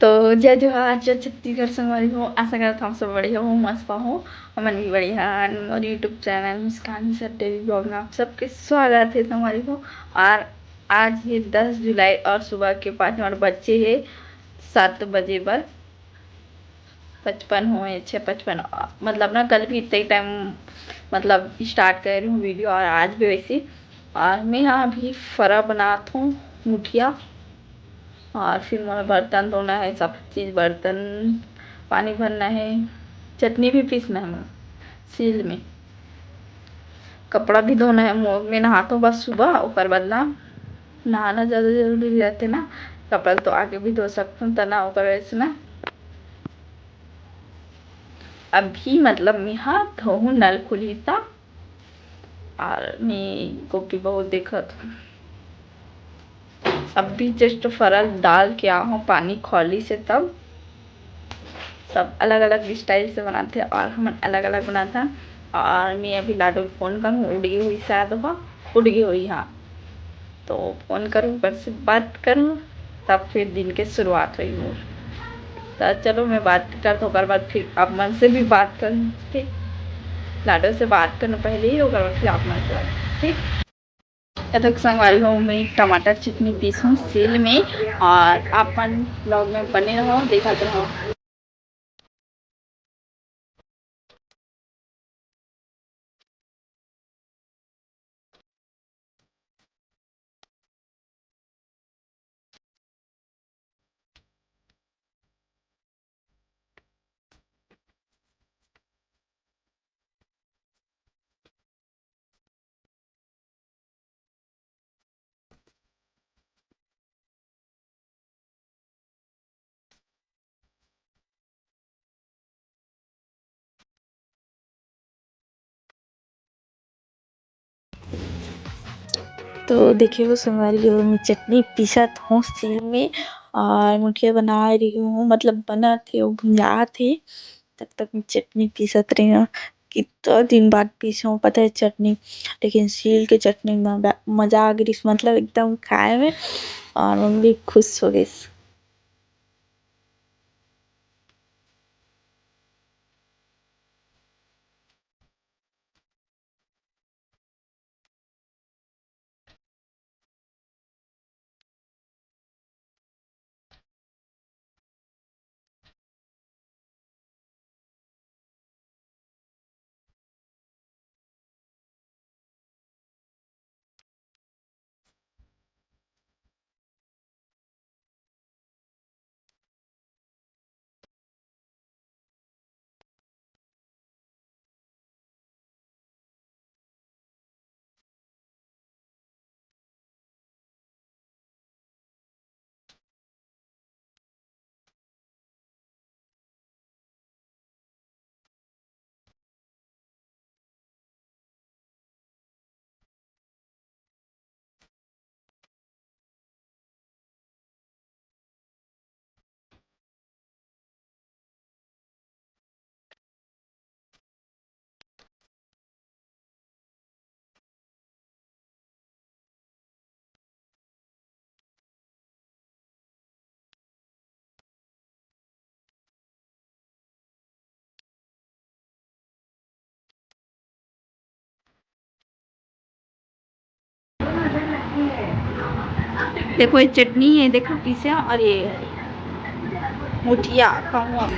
तो जय जोहार, जय छत्तीसगढ़ संगवारी हो। आशा करता हूँ सब बढ़िया हो, मस्त हो। हमन भी बढ़िया और यूट्यूब चैनल मुस्कान सर डेली ब्लॉग में आप सबके स्वागत है संगवारी हो। और आज है 10 जुलाई और सुबह के 5 बच्चे है 7 बजे पर 55 हुए 6:55। मतलब ना कल भी इतना ही टाइम मतलब स्टार्ट कर रही हूँ वीडियो और आज भी वैसे। और मैं यहाँ अभी फरा बनाता हूँ मुठिया और फिर मुझे बर्तन धोना है, सब चीज़ बर्तन पानी भरना है, चटनी भी पीसना है सील में, कपड़ा भी धोना है। मैं नहाता हूँ बस सुबह, ऊपर बदला नहाना ज़्यादा जरूरी रहते ना, कपड़ा तो आगे भी धो सकता हूँ तना ऊपर वैसे ना। अभी मतलब मैं हाथ धोऊँ नल खुली था और मैं को भी बहुत देखा था। अभी जस्ट फरल डाल के आ हूँ पानी खोली से, तब सब अलग अलग स्टाइल से बनाते हैं और हम अलग अलग बनाता। और मैं अभी लाडो को फ़ोन करूँ, उड़ गई हुई शायद वह उड़ गई हुई, हाँ तो फ़ोन करूँ पर से बात करूँ तब फिर दिन के शुरुआत हुई वो। तो चलो मैं बात करता हूँ, बाद फिर आप मन से भी बात करूँ, ठीक। लाडो से बात करना पहले ही होगा फिर आप मन से बात, ठीक। तक संगवारी हो मैं टमाटर चटनी पीसूँ सील में और अपन ब्लॉग में बने रहो, देखा रहो। तो देखिए वो संगवारी हो मैं चटनी पीसत हूँ सील में और मुठिया बना रही हूँ, मतलब बना थे वो भुंजा थे तब तक मैं चटनी पीसत रही हूँ। कितना दिन बाद पीसा हूँ पता है चटनी, लेकिन सील के चटनी में मज़ा आ गई, मतलब एकदम खाए में और मम्मी खुश हो गई। देखो ये चटनी है, देखो पीसा और ये मुठिया खाऊँ।